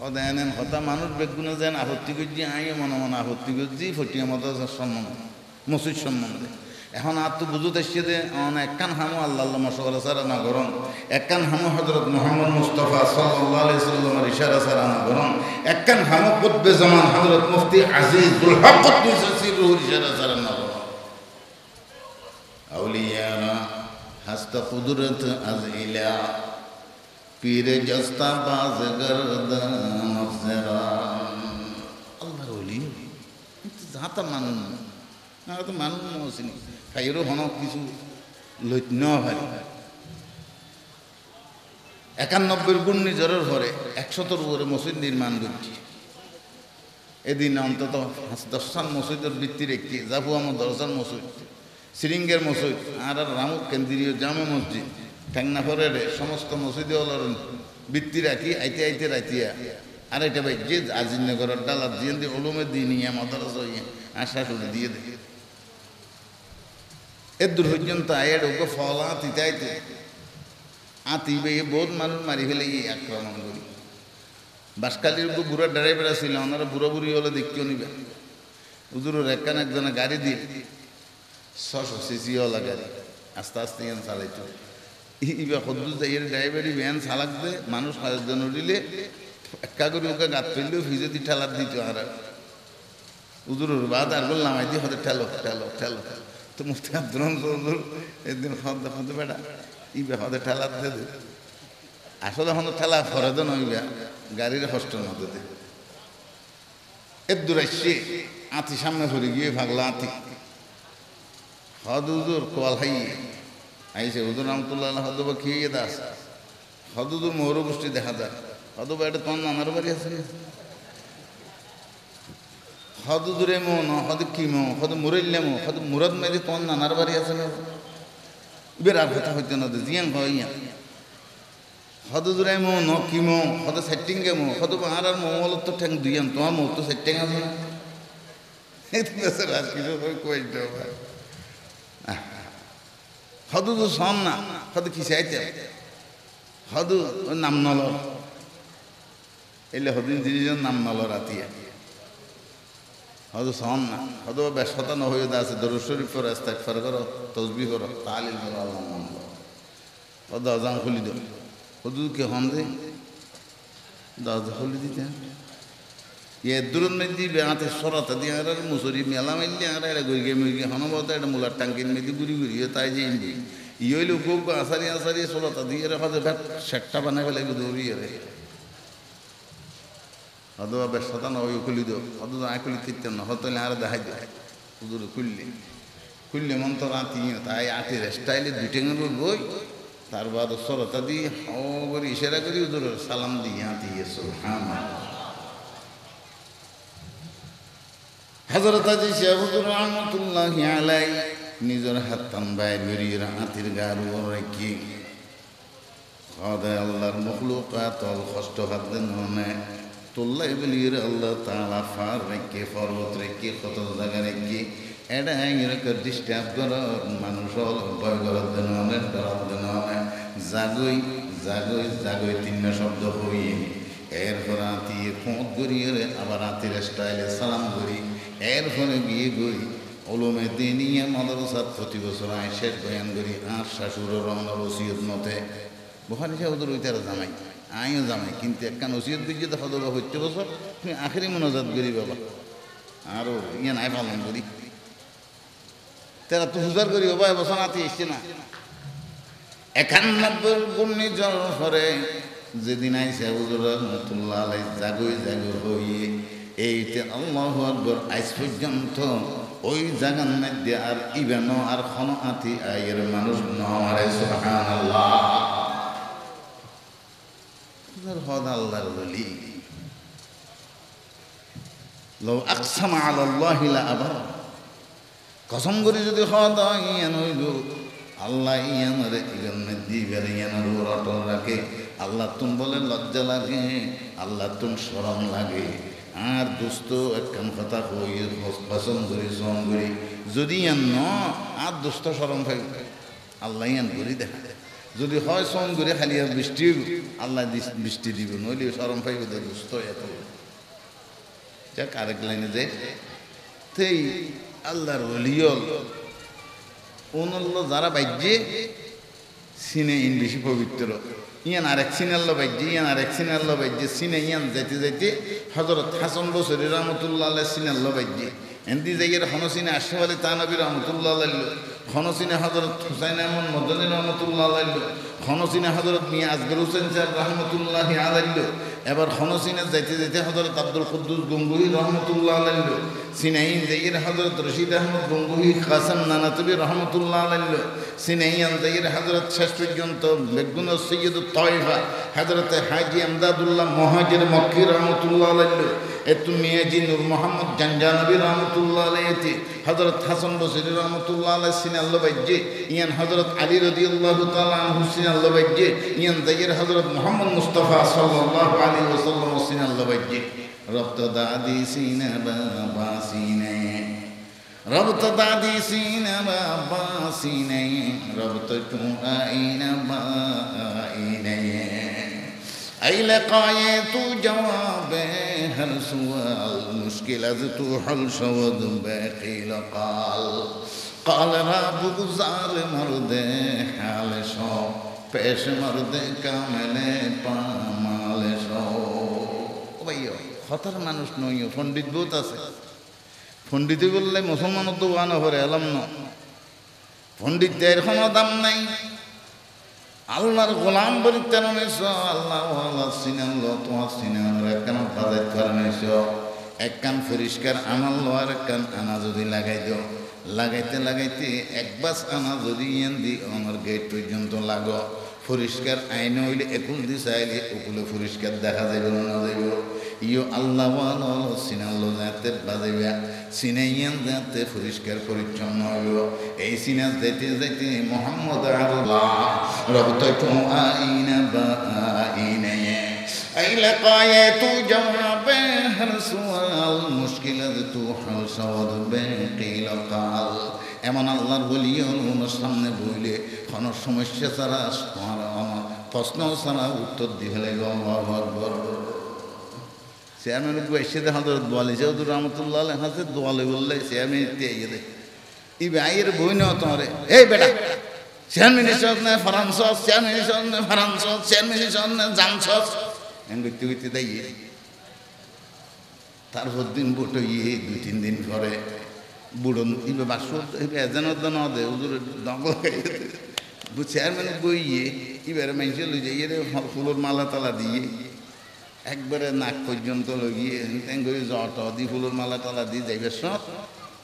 ও দেন হতা মানুষ বেগুনে যেন আপত্তি করছি আই মনে আপত্তি করছি ফটিয়া মাদ্রাসার সম্বন্ধে মসজিদ সম্বন্ধে এখন আর তো বুঝতে এসছে যে একখান হামু আল্লাহ মশালা সারা না গরম একখান হামু হজরত মোহাম্মদ মুস্তফা সাল্লাল্লাহু আলাইহি সাল্লামের ইশারা সারা না গরম একখান হামু কুতবে জামান হজরত মুফতি আজিজুল হক সিররুল ইশারা সারা না গরম আউলিয়ানা হাস্তা কুদরত আযইলা পীরে জস্তা বাজ গর্দন মফজরা আল্লাহর ওলি যাতা মানুন না তো মানুন মসিনি খাইরো হন কিছু লইত ন ভাই 91 গুণ নিজরের ঘরে 100 উপরে মসজিদ নির্মাণ করছি এদিন অন্তত 10 মসজিদের ভিত্তি রেখে জাফু আমার 10 মসজিদ সিরিঙ্গের মসজিদ আর রামু কেন্দ্রীয় জামে মসজিদ ঠ্যাংনাফরের সমস্ত মসজিদে হল বৃত্তি রাখি আইতে রাইতিয়া আর এটা ভাই যে আজিনগরের ডালার দিয়ে দিয়ে ওলুমে দিয়ে নিয়ে মাদ্রাসা আশা করে দিয়ে দেয় এর দূর পর্যন্ত আয়ের ওকে ফল আতিতে আতিবে বহুত মানুষ মারি ফেলে গিয়ে আক্রমণ করি বাসকালির ওকে বুড়া ড্রাইভার ছিল ওনারা বুড়ো বুড়ি হলে দেখিও নিবে হুজুরের একজনে গাড়ি দিয়ে 600 সিসিওয়ালা গাড়ি আস্তে আস্তে চালাইতো ইবা কদ্দুস যাইয়ের ড্রাইভারি ভ্যান চালাক দে মানুষ কয়েকজন উঠিলে একা করে ওকে গাত ফেললেও ফিজেতি ঠেলার দিত আর হুজুরের বাদ আর বললাম আই দিয়ে হতে ঠেলো তো মুফতি আব্দুর রহমান চৌধুরী একদিন খাদ্য বেড়া ইবে হদে ঠেলা দে আসলে এখন ঠেলা ফরদ নইবা গাড়ির হস্টের মধ্যে এর দূর আসছে আতি সামনে ঘুরে গিয়ে ভাগলা আতি হদ হুজুর কোয়াল হাই আইসে হুজুর রহমতুল্লাহ হদবা খেয়ে দাস হদ হুজুর মৌর গোষ্ঠী দেখা যায় হদবা এটা তোমার নানার বাড়ি আছে হদ হুজুরে মো ন হদ কি মো হদ মুরাইলে মো হদ মুরাদ মেরি তোমার নানার বাড়ি আছে না বের আর কথা হইতে না জিয়ান হইয়া হদ হুজুরে মো ন কি মো হদ সেটিং গে মো হদ আর আর মোমল তো ঠ্যাং দুইয়ান তোমার মো তো সেটিং আছে না হদু তো সন না হদু কি চাইতে হদু নাম নল এলে হদিন জিনিসের নাম নল রাতিয়া হদু সন না হদু ব্যস্ততা না হয়ে আছে দরুদ শরীফ করো ইস্তেগফার করো তসবিহ করো তাহলিল করো আল্লাহ নাম করো হদু আজান খুলি দাও হদু কে হন দে দরজা খুলি দিতে এ দূরত মেদি বেড়াতে সরাতে দিয়ে আর মুসরি মেলা মারলে আর এটা গড়ি গিয়ে মুরগি হনবত এটা মূলার টাঙ্কির মেদি ঘুরি ঘুরি তাই যে ইন্দি ই হইল খুব আসারি আসারি সরাতে দিয়ে হয়তো ব্যাট সেটটা বানাই ফেলে দৌড়িয়ে রে হয়তো ব্যস্ততা না ওই খুলি দো হয়তো আয় খুলি তিরতেন না হয়তো আর দেখাই দে হুজুর খুললে মন তো রাতি তাই আটির স্টাইলে দুটেঙের বই তার বাদ সরতা দিয়ে হ করে ইশারা করি হুজুর সালাম দিয়ে হাতিয়ে সুবহানাল্লাহ হযরত আজি শাহ হুজুর রহমাতুল্লাহি আলাই নিজের হাত টান বাইর করিয়ে হাতির গার উপর রেখে খোদায় আল্লাহর মখলুকাত অল কষ্ট হাত দেন মনে তোল্লাই বলিয়ে আল্লাহ তাআলা ফার রেখে পর্বত রেখে কত জায়গা রেখে এটা এরকম ডিস্টার্ব করো মানুষ হল ভয় করার দেন অনেক ডরার দেন অনেক জাগই জাগই জাগই তিন শব্দ হইয়ে এরপর আতিয়ে খোঁত করিয়ে আবার হাতির স্টাইলে সালাম করি এরপরে গিয়ে গই ওলমে দিনিয়ে মাদ্রাসার প্রতি বছর আয় শেষ বয়ান করি আর শাশুড়ের রওনার ওসিয়ত মতে বুখারী সাহেব ওদের ওইটার জামাই আমিও জামাই কিন্তু একখান ওসিয়ত বুঝিয়ে দেখা দেবো 70 বছর তুমি আখেরি মনোজাত করি বাবা আরও ইয়ে নাই পালন করি তারা তো হুজার করি বাবা এবছর নাতি এসছে না 91 ঘূর্ণিঝড় পরে যেদিন আইসা হুজুর রহমাতুল্লাহ আলাইহি জাগই জাগো হইয়ে এইতে আল্লাহু আকবার আজ পর্যন্ত ওই জায়গার মধ্যে আর ইবেনো আর কোনো আতি আয়ের মানুষ নয় সুবহানাল্লাহ হদ আল্লাহর ওলি লও আকসামা আলাল্লাহি লা আবার কসম করে যদি হদ ইয়ান হইল আল্লাহ ইয়ানরে ইগনে দিবের ইয়ানর অটল রাখে আল্লাহ তুম বলে লজ্জা লাগে আল্লাহ তুম শরম লাগে আর দোস্ত একখান কথা কই কসম করি সম করি যদি ইয়ান ন আর দোস্ত শরম পাই আল্লাহ ইয়ান করি দেখা যদি হয় সম করে খালি বৃষ্টি আল্লাহ বৃষ্টি দিব নইলে শরম পাইব দোস্ত এত যাক আরেক লাইনে যে তেই আল্লাহর ওলিয়ল অনল্য যারা বাজ্যে সিনে ইন বেশি পবিত্র ইয়ান আরেক সিনাল্ল বাজ্যে ইয়ান আরেক সিনাল্ল বাজ্যে সিনে ইয়ান যাইতে যাইতে হযরত হাসান বসরি রহমতুল্লাহ আলাইহি সিনাল্ল বাজ্যে এন্দি জায়গার হনসিনে আশরাফ আলী তানবী রহমতুল্লাহ আলাইহি হনসিনে হযরত হুসাইন আহমদ মদনী রহমতুল্লাহ আলাইহি হনসিনে হযরত মিয়া আসগর হোসেন সাহেব রহমতুল্লাহ আলাইহি এবার হনসিনে যাইতে যাইতে হযরত আব্দুল কুদ্দুস গঙ্গুহি রহমতুল্লাহ আলাইহি সিনাইন জায়গার হযরত রশিদ আহমদ গঙ্গুহি কাসেম নানাতুবি রহমতুল্লাহ আলাইহি সিনাইয়ান জায়গার হযরত শেষ পর্যন্ত বেগুন সৈয়দ তায়েফা হযরত হাজী আমদাদুল্লাহ মুহাজির মক্কি রহমতুল্লাহ আলাইহি এত মিয়াজি নূর মোহাম্মদ জানজানবী রহমতুল্লাহ আলাইহি হযরত হাসান বসরি রহমতুল্লাহ আলাইহি সিনাল্লাহ বাজ্জে ইয়ান হযরত আলী রাদিয়াল্লাহু তাআলা আনহু সিনাল্লাহ বাজ্জে ইয়ান জায়গার হযরত মুহাম্মদ মুস্তাফা সাল্লাল্লাহু আলাইহি ওয়াসাল্লাম সিনাল্লাহ বাজ্জে রব্ত দাদি সিনা বাবা সিনে রব্ত দাদি সিনা বাবা সিনে রব্ত টুআইনা বাইনে أي لقايت جواب هر سؤال مشكلة حل شود باقي قال رب گزار مرد حال شو پیش مرد کامل পামাল শো ভাইও খতর মানুষ নইও পণ্ডিত বহুত আছে পণ্ডিত বললে মুসলমান তো ওয়ান হরে এলাম না
পণ্ডিতদের কোনো দাম নাই। আল্লাহর গোলাম পরিত্রাণ হয়েছ, আল্লাহ আল্লাহ সিনাল্ল তোমার সিনার একখান বাজার করেন হয়েছ, এক কান পরিষ্কার আনাল আর এক কান আনা যদি লাগাই দিও, লাগাইতে লাগাইতে এক বাস আনা যদি ইয়ান দি আমার গেট পর্যন্ত লাগো, পরিষ্কার আইন হইলে একুল দি চাইলে ওগুলো পরিষ্কার দেখা যাবে না যাইব। ইও আল্লাহ সিনাল্লো যাতে বাজাইবা, সিনাইয়ান যাতে পরিষ্কার পরিচ্ছন্ন হইব। এই সিনা যাইতে যাইতে মোহাম্মদ আল্লাহ রবতু আইনা বা আইনে এই লাকায়াতু জওয়াবে হর সুআল মুশকিলাতু হাসাওয়াদ বিকিল কাল। এমন আল্লাহর বলিও ওনার সামনে বইলে কোনো সমস্যা ছাড়া আমার প্রশ্ন ছাড়া উত্তর দিয়ে গো চেয়ারম্যান এসে হজরত দোয়ালি চৌধুরী রহমতুল্লাহ হাতে দোয়ালি বললে চেয়ারম্যান ইয়ে দে ই ভাইয়ের বই নেওয়া তোমার এই বেটা চেয়ারম্যান হিসাব নেই ফরান্স, চেয়ারম্যান হিসাব নেই ফরান্স, চেয়ারম্যান হিসাব নেই জানস এম করতে করতে দেয়। তারপর দিন বুটো ইয়ে 2-3 দিন পরে বুড়ন ইবে বাসু এজেনত ন দে উজুর দঙ্গল চেয়ারম্যান বই ইয়ে এবারে মানুষের লই যাই রে ফুলের মালা তালা দিয়ে একবারে নাক পর্যন্ত লগিয়ে করে জ্বর দি ফুলের মালা তালা দিয়ে যাইবে সব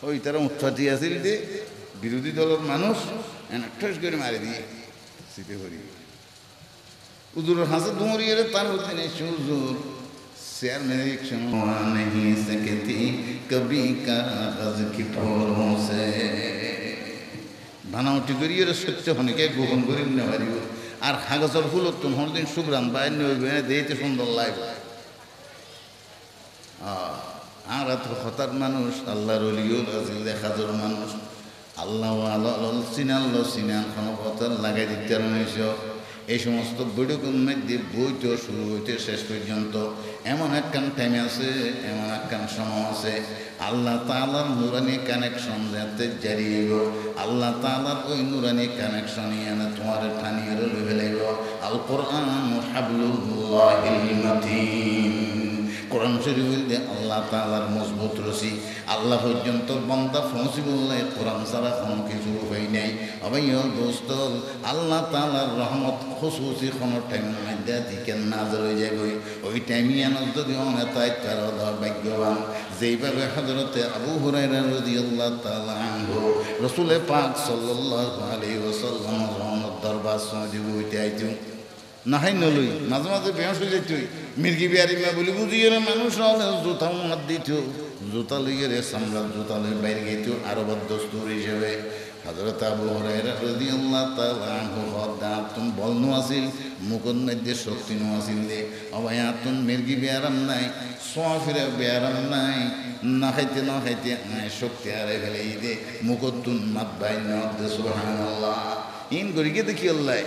ওই তারা উৎপাতি আছিল যে বিরোধী দলের মানুষ ঠস করে মারি দিয়ে সিটে করি উজুরের হাসে দুমরিয়ে তার হচ্ছে নেই সুজুর চেয়ারম্যান এক সময় नहीं सकती कभी कागज की फोड़ों से বানাউটি করিয়ে সত্য হনিকে গোপন করি নেওয়ারিব আর কাগজের ফুলত তুমি হরদিন সুগ্রাম বাইর নেবে দেখতে সুন্দর লাগবে। আর এত হতার মানুষ আল্লাহর অলিউল আজিল দেখাজোর মানুষ আল্লাহ আল্লাহ সিনাল্লো সিনান ক্ষণপথর লাগাই দিতে রয়েছ। এই সমস্ত বৈঠকের মধ্যে বইতে শুরু হইতে শেষ পর্যন্ত এমন একখান টাইম আছে, এমন একখান সময় আছে আল্লাহ তাআলার নুরানি কানেকশন যাতে জারি হইব। আল্লাহ তাআলার ওই নুরানি কানেকশন ইয়ানা তোমার ঠানিয়ে লইবে লাগব। আল কোরআন হাবলুল্লাহিল মাতিন, কোরআন শরীফ বলতে আল্লাহ তাআলার মজবুত রশি। আল্লাহ পর্যন্ত বান্দা পৌঁছিবল্লাই কোরআন ছাড়া কোনো কিছু উপায় নেই। অবৈয় দোস্ত আল্লাহ তাআলার রহমত খুশুসি কোনো টাইমের মধ্যে দিকে নাজর হয়ে যাবে। ওই টাইমে আনার যদি অনেতায় তার ভাগ্যবান যেইভাবে হযরতে আবু হুরায়রা রাদিয়াল্লাহু তাআলা আনহু রাসূল পাক সাল্লাল্লাহু আলাইহি ওয়াসাল্লামের দরবার সমাজে বইতে আইতো নাহাই নলই মাঝে মাঝে বেহস হয়ে যেত মির্গি বিহারি মা বলি বুঝিয়ে মানুষ হলে জুতা মাত দিত, জুতা লইয়ে রে সামলা জুতা লই বাইরে গেত আরবের দস্তুর হিসেবে। হযরত আবু হুরায়রা রাদিয়াল্লাহু তাআলা আনহু দাঁতুন বলনু আসিল মুখের মধ্যে শক্তি নো আসিল দে অবায়াতুন মির্গি বিহারাম নাই সোয়াফিরে বিহারাম নাই না খাইতে শক্তি হারে ফেলে দে মুখতুন মাত বাইন দে সুবহানাল্লাহ। ইন করি কে দেখি আল্লাহ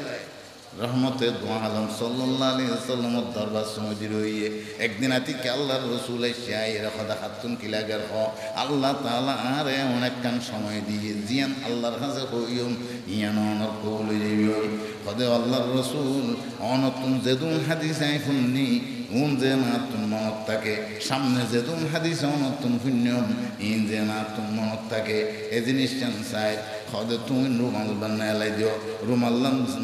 রহমতে দোয়া আলম সাল্লাল্লাহু আলাইহি ওয়াসাল্লামের দরবার সমাধি রইয়ে একদিন আতিকে আল্লাহর রাসূল শায়ের খোদা খাতুন কিলাগার হ আল্লাহ তাআলা আরে অনেক কান সময় দিয়ে জিয়ান আল্লাহর কাছে কইম ইয়ান অনর কবুল হইবে। খোদা আল্লাহর রাসূল অনতুন জেদুন হাদিস আইফুননি উন যে নাতুন মনত থাকে সামনে জেদুন হাদিস অনতুন পুণ্যম ইন যে নাতুন মনত থাকে এই জিনিস চান চাই খোদা তুমি রুমাল বানায় লাই দিও, রুমাল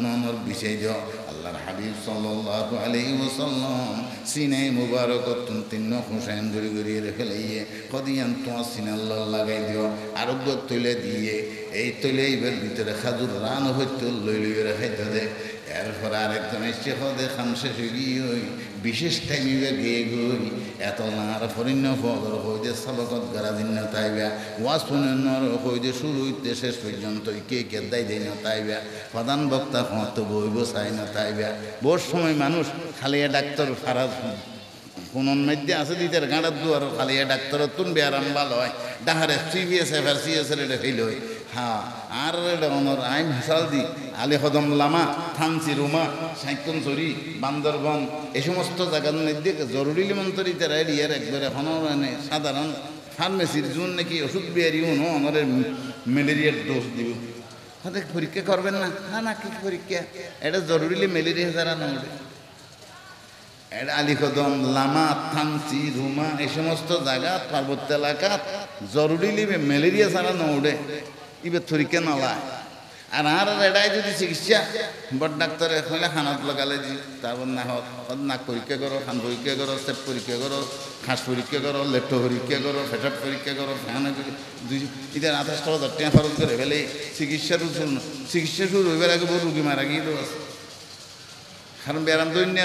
ননর বিছাই দিও। আল্লাহর হাবিব সাল্লাল্লাহু আলাইহি ওয়াসাল্লাম সিনে মুবারকতুন তিন হুসাইন গড়ি গড়ি রেখে লাইয়ে কদিয়ান তোমার সিনাল্লাহ লাগাই দিও আরোগ্য তুলে দিয়ে এই তুলে এইবার ভিতরে খাজুর রান হইতে লই লই রেখাইতে দে। এরপর আরেকজন এসে হদে খান শেষ হয়ে গিয়ে ওই বিশেষ টাইমে গিয়ে গই এত নার ফরিন্য ফদর হইতে সাবকত গারাদিন তাইবা ওয়াজ ফুনর হইতে শুরু হইতে শেষ পর্যন্ত কে কে দায় দেয় না তাইবা প্রধান বক্তা হত বইব চাই না তাইবা। বহু সময় মানুষ খালিয়া ডাক্তার ফারাজ কোনন মধ্যে আছে দিতের গাঁড়ার দুয়ার খালিয়া ডাক্তার তুন বেয়ারাম ভালো হয় ডাহারে সিবিএস এফ আর সিএস এর এটা ফেল হয়। হ্যাঁ আর অনর আইন হাসাল দি আলে হদম লামা থানসি রুমা সাইকুন চরি বান্দরবন এই সমস্ত জায়গার মধ্যে জরুরি মন্তরি তারা এরিয়ার একবারে হনরানে সাধারণ ফার্মেসির জন্য নাকি ওষুধ বিয়ারি উনো আমাদের ম্যালেরিয়ার ডোজ দিব। হ্যাঁ পরীক্ষা করবেন না? হ্যাঁ না কি পরীক্ষা এটা জরুরি ম্যালেরিয়া যারা নড়ে এটা আলিকদম লামা থানসি রুমা এই সমস্ত জায়গা পার্বত্য এলাকা জরুরি ম্যালেরিয়া ছাড়া নড়ে ইবে পরীক্ষা নলায় আর এটাই যদি চিকিৎসা বড় ডাক্তারে হলে খানাত লাগালে দি তারপর না হোক নাক পরীক্ষা করো খান পরীক্ষা করো সেপ পরীক্ষা করো খাস পরীক্ষা করো লেটো পরীক্ষা করো পেশাব পরীক্ষা করো ফ্যান ইদের 28,000 টাকা খরচ করে ফেলে চিকিৎসা শুরু হইবার আগে বহু রুগী মারা গিয়ে তো আছে কারণ ব্যায়াম দৈন্য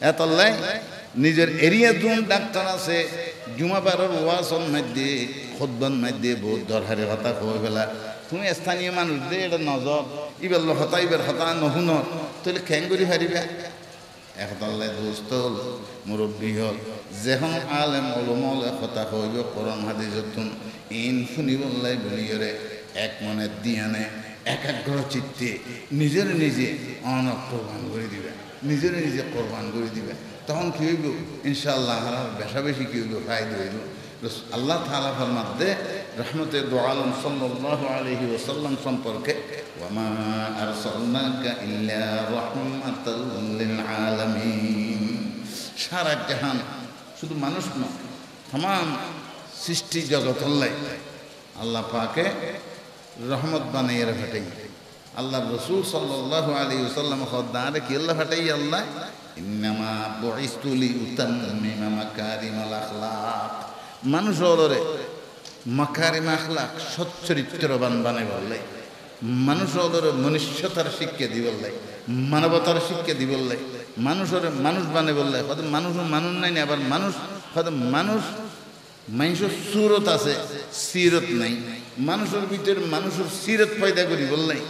এতলাই নিজের এরিয়া জুন ডাক্তার আছে জুমাবারের ওয়াসন মধ্যে খুতবান মধ্যে বহুত দরকারি কথা কই ফেলা তুমি স্থানীয় মানুষ দে এটা নজর ইবার হতা ইবার হতা নহুন তাহলে খ্যাং করি ফারিবা একতাল্লাই দোস্ত হল মুরব্বী হল যেখন আলেম অলমল কথা কইব কোরআন হাদিসতুন ইন শুনিবল্লাই বলিয়রে এক মনে দিয়ানে একাগ্র চিত্তে নিজের নিজে অনক কোরবান করে দিবে নিজের নিজে কোরবান করে দিবে তখন কী হইব ইনশাআল্লাহ বেশা বেশি কী হইব ফায়দা হইব আল্লাহ তাআলা ফরমাতে রহমতে দু আলম সাল্লাল্লাহু আলাইহি ওয়াসাল্লাম সম্পর্কে ওয়ামা আরসালনাকা ইল্লা রাহমাতাল লিল আলামিন সারা জাহান শুধু মানুষ না तमाम সৃষ্টি জগৎ আল্লাহ পাকে রহমত বানিয়ে ফাটাই আল্লাহ রসুল সাল্লাল্লাহু আলাইহি ওয়াসাল্লাম খোদারে কি আল্লাহ ফাটাই আল্লাহ ইন্নামা বুইস্তু লিউতাম্মিমা মাকারিমাল আখলাক মানুষ হলরে মাকারিম আখলাক সচ্চরিত্রবান বানাই বললে মানুষ হলরে মনুষ্যতার শিক্ষা দি বললে মানবতার শিক্ষা দি বললে মানুষের মানুষ বানাই বললে হয়তো মানুষ মানুষ নাই না আবার মানুষ হয়তো মানুষের সুরত আছে সিরত নাই মানুষের ভিতরে মানুষের সিরত পয়দা করি বললাই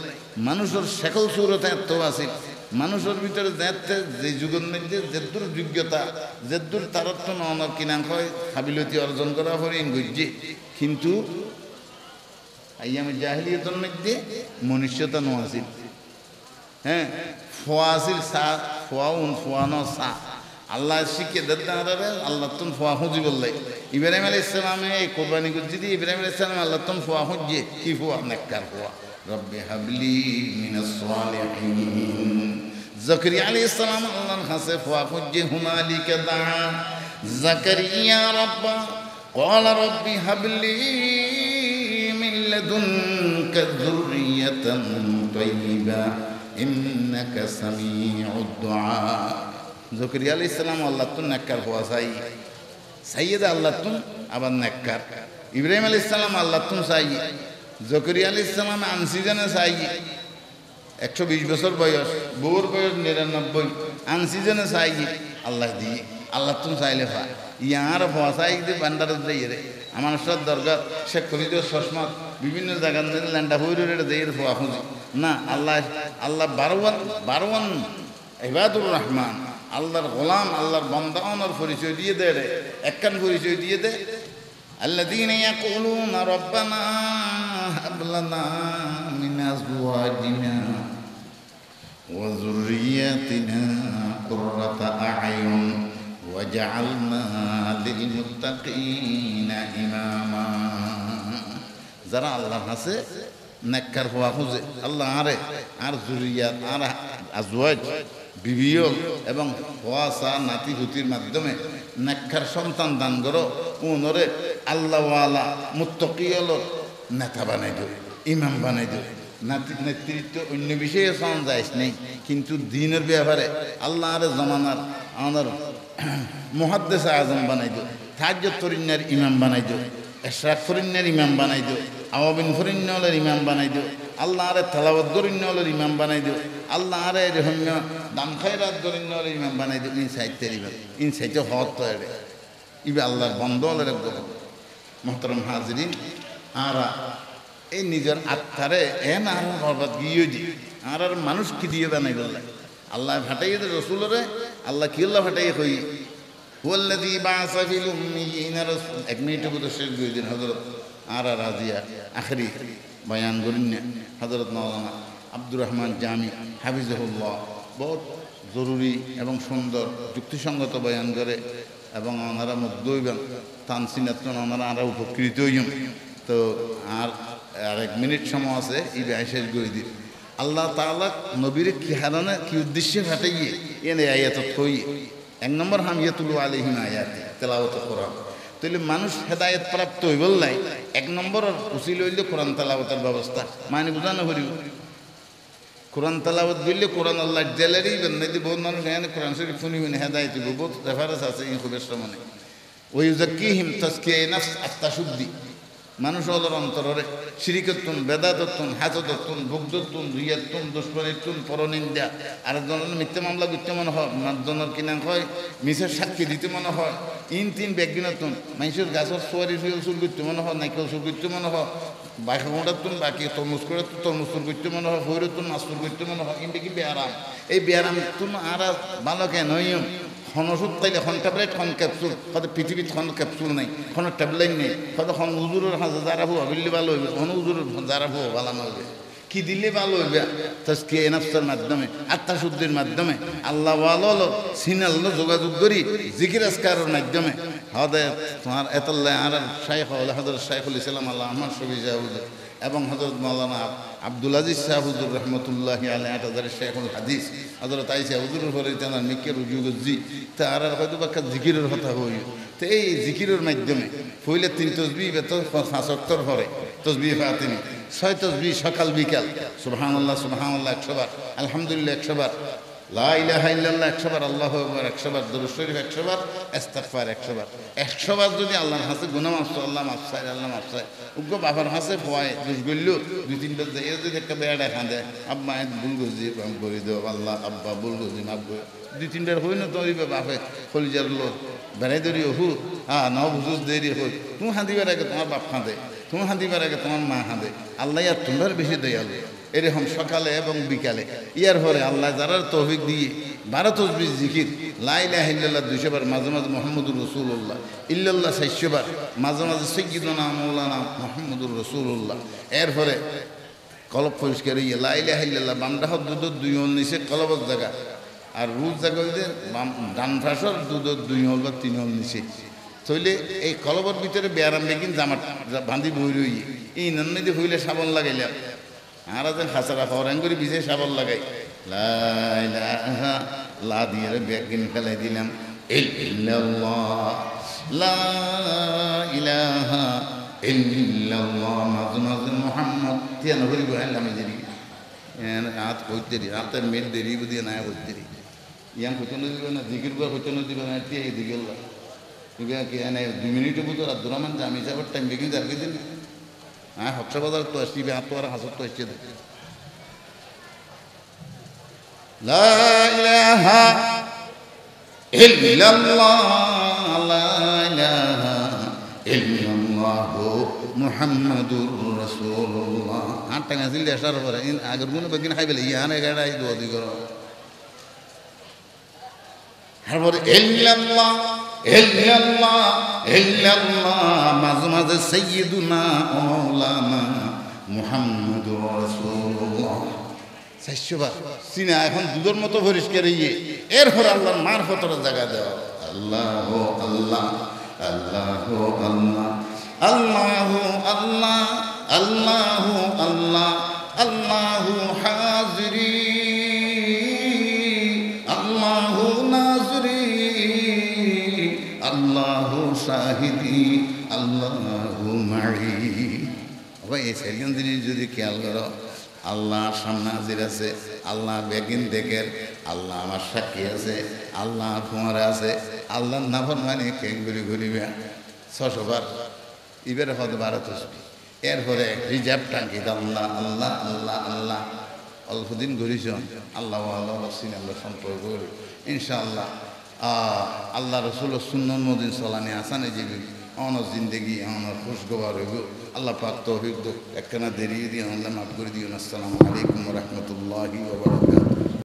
মানুষের সকল সুরত এত আছে মানুষের ভিতরে যে যুগের মধ্যে যেদূর যোগ্যতা যেদূর তারত্ব নর কিনাঙ্ক হাবিলতি অর্জন করা হরিণ গজ্জে কিন্তু আইয়ামে জাহিলিয়তের মধ্যে মনুষ্যতা নো আছিল হ্যাঁ ফোয়া আছিল সা ফোয়ানো সা আল্লাহ শিখে দাদারে আল্লাহ তুন ফোয়া হুঁজি বললে ইব্রাহিম আলাইহিস সালামে কোরবানি করছি দিয়ে ইব্রাহিম আলাইহিস সালাম আল্লাহ তুন ফোয়া হুঁজে কি ফোয়া নেককার ফোয়া রব্বি হাবলি মিনাস সালিহিন জাকারিয়া আলাইহিস সালাম আল্লাহর কাছে ফোয়া হুঁজে হুনালিকা দা জাকারিয়া রাব্বা ক্বালা রব্বি হাবলি মিন লাদুনকা যুররিয়াতান তাইয়্যিবা ইন্নাকা সামিউদ দুআ জাকারিয়া আলাইহিস সালাম আল্লাহ তুন নেককার হওয়া চাই সাইয়েদা আল্লাহ তুন আবার নেককার ইব্রাহিম আলাইহিস সালাম আল্লাহ তুন চাই জাকারিয়া আলাইহিস সালাম আনসিজনে চাই 120 বছর বয়স বউর বয়স 99 আনসিজনে চাই আল্লাহ দি আল্লাহ তুন চাইলে ফা ইয়ার হওয়া চাই দি বান্দার দেই রে আমার সব দরগা শেখ ফরিদের চশমা বিভিন্ন জায়গা ল্যান্ডা হইরে দেই হওয়া খুঁজি না আল্লাহ 12 ইবাদুর রহমান আল্লাহর গোলাম আল্লাহর বান্দাওয়ানের পরিচয় দিয়ে দে রে একখান পরিচয় দিয়ে দে আল্লাযীনা ইয়াকুলুনা রাব্বানা হাব লানা মিন আজওয়াজিনা ওয়া যুররিয়াতিনা কুররাতা আ'য়ুন ওয়াজআলনা লিল মুত্তাকিনা ইমামা যারা আল্লাহর কাছে নেককার হওয়া খুঁজে আল্লাহ আর যুররিয়াত আর আজওয়াজ বিবিও এবং ওয়াসা নাতি হুতির মাধ্যমে নেককার সন্তান দান করো উনরে আল্লাহওয়ালা মুত্তাকিয়ল নেতা বানাই দিও ইমাম বানাই দিও নেতৃত্ব অন্য বিষয়ে সন যাইস নেই কিন্তু দিনের ব্যাপারে আল্লাহর জমানার আমাদের মুহাদ্দিস আজম বানাই দিও তাহাজ্জুদ ফরিন্নার ইমাম বানাই দিও ইশরাক ফরিন্নার ইমাম বানাই দিও আওয়াবিন ফরিন্নলের ইমাম বানাই দিও আল্লাহরে তালাওয়াত দরিন্নলের ইমাম বানাই দিও আল্লাহরে রহম্য দাম খায়রাত দরিন্নলের ইমাম বানাই দিও ইন সাইতের ইমাম ইন সাইতে হত তো এড়ে ইবে আল্লাহর বন্দলের মোহতরম হাজরিন আর এই নিজের আত্মারে এন আর বরবাদ গিয়ে দি আর মানুষ কি দিয়ে বানাই বললে আল্লাহ ফাটাইয়ে দে রসুলরে আল্লাহ কি আল্লাহ ফাটাইয়ে কই হুয়াল্লাযী বাআসা ফিল উম্মিয়িনা রাসূল এক মিনিটের মতো শেষ করে দিন হযরত আর রাজিয়া আখরি বয়ান করেন হযরত মাওলানা আব্দুর রহমান জামি হাফিজাহুল্লাহ বহুত জরুরি এবং সুন্দর যুক্তিসঙ্গত বয়ান করে এবং ওনারা মুগ্ধ হইবেন তানসিনাত ওনারা আরো উপকৃত হইম তো আর 1 মিনিট সময় আছে এই শেষ করে দিই আল্লাহ তাআলা নবীর কি হারানে কি উদ্দেশ্যে ফাটাইয়ে এনে আয়াত কই 1 নম্বর হামিয়াতুল আলাইহিম আয়াত তেলাওয়াত কোরআন তাহলে মানুষ হেদায়েত প্রাপ্ত হইব নাই এক নম্বর উচিল হইলে কোরআন তেলাওয়াতের ব্যবস্থা মানে বুঝানো করিব কোরআন তেলাওয়াত করলে কোরআন আল্লাহ জেলারি বেন্নাইতে বহুত মানুষ এখানে কোরআন শরীফ শুনিবেন হেদায়েত হইব বহুত রেফারেন্স আছে এই খুবের সামনে ওয়ুজাক্কিহিম তাজকিয়া নাফস আত্মাশুদ্ধি মানুষ ওদের অন্তরে শিরিকতুন বেদাততুন হাসদতুন বুগদতুন রিয়াতুন দুশমনিতুন পরনিন্দা আরেকজনের মিথ্যা মামলা করতে মনে হয় মাতজনের কিনা হয় মিছের সাক্ষী দিতে মনে হয় ইন তিন ব্যাগিনতুন মানুষের গাছের সোয়ারি ফুয়েল চুল করতে মনে হয় নাইকেল চুল করতে মনে হয় বাকি মোটাতুন বাকি তরমুজ করে তরমুজ চুল করতে মনে হয় হইরতুন মাছ চুল করতে মনে হয় ইন দেখি বেয়ারাম এই বেয়ারাম তুন আর ভালো কেন হইম ওষুধ তাইলে এখন ট্যাবলেট খন ক্যাপসুল হয়তো পৃথিবীতে খন ক্যাপসুল নেই কোনো ট্যাবলেট নেই হয়তো খন উজুরের হাতে যারা ভুয়া বললে ভালো হইবে কোনো উজুরের যারা ভুয়া ভালো হইবে কি দিলে ভালো হইবে তাজকিয়া নাফসের মাধ্যমে আত্মাশুদ্ধির মাধ্যমে আল্লাহ ওয়ালা সিনাল্লাহ যোগাযোগ করি জিকির আজকারের মাধ্যমে হদে তোমার এতাল্লাহ আর শাইখ হযরত শাইখুল ইসলাম আল্লাহ আমার সবি জাহুদ এবং হযরত মাওলানা আব্দুল আজিজ শাহ হুজুর রহমতুল্লাহি আলাইহি হাজার শেখুল হাদিস হযরত আয়েশা হুজুরের পরে তার মিকে রুজুগজি তার হয়তো বাক্কা জিকিরের কথা হই তো এই জিকিরের মাধ্যমে পहिले 3 তাসবিহ বেতন 5 অক্টর পরে তাসবিহ ফাতিমি 6 তাসবিহ সকাল বিকাল সুবহানাল্লাহ সুবহানাল্লাহ 100 বার আলহামদুলিল্লাহ 100 বার লা ইলাহা ইল্লাল্লাহ 100 বার আল্লাহু আকবার 100 বার দরুদ শরীফ 100 বার ইস্তিগফার 100 বার 100 বার যদি আল্লাহর কাছে গুনাহ মাফ আল্লাহ মাফ চাই আল্লাহ মাফ চাই উগ্র বাবার কাছে ভয় দুষ গইল দুই তিনটা যাই যদি একটা বেড়া খান্দে আব্বা ভুল গজি মাফ করে দাও আল্লাহ আব্বা ভুল গজি মাফ করে দুই তিনটার হই না তোরিবে বাপে খলিজার লোক বেড়াই ধরি হু হ্যাঁ ন বুঝুস দেরি হই তুমি হাঁদিবার আগে তোমার বাপ খাঁদে তুমি হাঁদিবার আগে তোমার মা হাঁদে আল্লাহ আর তোমার বেশি দয়ালু এরকম সকালে এবং বিকালে ইয়ার পরে আল্লাহ যারার তৌফিক দিয়ে 12 তাসবিহ জিকির লা ইলাহা ইল্লাল্লাহ 200 বার মাঝে মাঝে মুহাম্মদুর রাসূলুল্লাহ ইল্লাল্লাহ 400 বার মাঝে মাঝে সাইয়্যিদুনা মাওলানা মুহাম্মদুর রাসূলুল্লাহ এরপরে কলব পরিষ্কার হইয়া লা ইলাহা ইল্লাল্লাহ বামটা হাত দুধ দুই হল নিচে কলবের জায়গা আর রুজ জায়গা হইলে ডান পাশর দুধ দুই হল বা 3 হল নিচে তইলে এই কলবের ভিতরে বেয়ারাম বেগিন জামা বাঁধি বই রই এই নন্নদি হইলে সাবন লাগাইলাম আর যেন হাসারা ফরাং করে বিজে সাবল লাগাই লা ইলাহা লা দিয়ে বেগিন ফেলাই দিলাম ইল্লাল্লাহ লা ইলাহা ইল্লাল্লাহ মাঝে মাঝে মুহাম্মদ তিন হরি বললাম জিরি হাত কইতে রি হাতের মেল দেরি বুঝিয়ে না কইতে রি ইয়াম কইতে দিবে না জিকির করে কইতে দিবে না তে এই দিকে আল্লাহ ইবা কি এনে 2 মিনিট বুঝো আব্দুর রহমান জামি সাহেব টাইম বেগিন জারকে দিন হ্যাঁ হকসা বাজার তো আসবে হাত আর হাসত তো আসছে লা ইলাহা ইল্লাল্লাহ লা ইলাহা ইল্লাল্লাহ মুহাম্মাদুর রাসূলুল্লাহ আটটা গাছিল দেশার পরে আগের গুণ বেগিন খাইবেলে ইয়ানে গাড়াই দো দি করো তারপরে ইল্লাল্লাহ ইল্লাল্লাহ ইল্লাল্লাহ মাঝে মাঝে সাইয়্যিদুনা মাওলানা মুহাম্মদুর রাসূলুল্লাহ 400 বার সিনা এখন দুধের মতো পরিষ্কার হইয়ে এরপর আল্লাহর মারফতের জায়গা দাও আল্লাহ আল্লাহ আল্লাহ আল্লাহ আল্লাহ আল্লাহ আল্লাহ আল্লাহ হাজিরি আল্লাহ নাজরি আল্লাহ শাহিদি আল্লাহ মাই ভাই এই সেকেন্ড জিনিস যদি খেয়াল করো আল্লাহ সামনে হাজির আছে আল্লাহ বেগিন দেখেন আল্লাহ আমার সাক্ষী আছে আল্লাহ তোমার আছে আল্লাহর নাফরমানি কেন ঘুরি ঘুরিবে 600 বার এবারে হয়তো 12 তাসবিহ এরপরে রিজার্ভ টাঙ্কি আল্লাহ আল্লাহ আল্লাহ আল্লাহ অল্প দিন ঘুরিস আল্লাহ আল্লাহ সিনাল্লাহ সম্পর্ক করি ইনশাআল্লাহ আল্লাহ রসুলের সুন্নত মদিন চলানি আসানে যাবি আমার জিন্দগি আমার খুশগোবার হইব আল্লাহ পাক তৌফিক একখানা দেরিয়ে দিয়ে আল্লাহ মাফ করে দিও আসসালামু আলাইকুম ওয়া রাহমাতুল্লাহি ওয়া বারাকাতুহু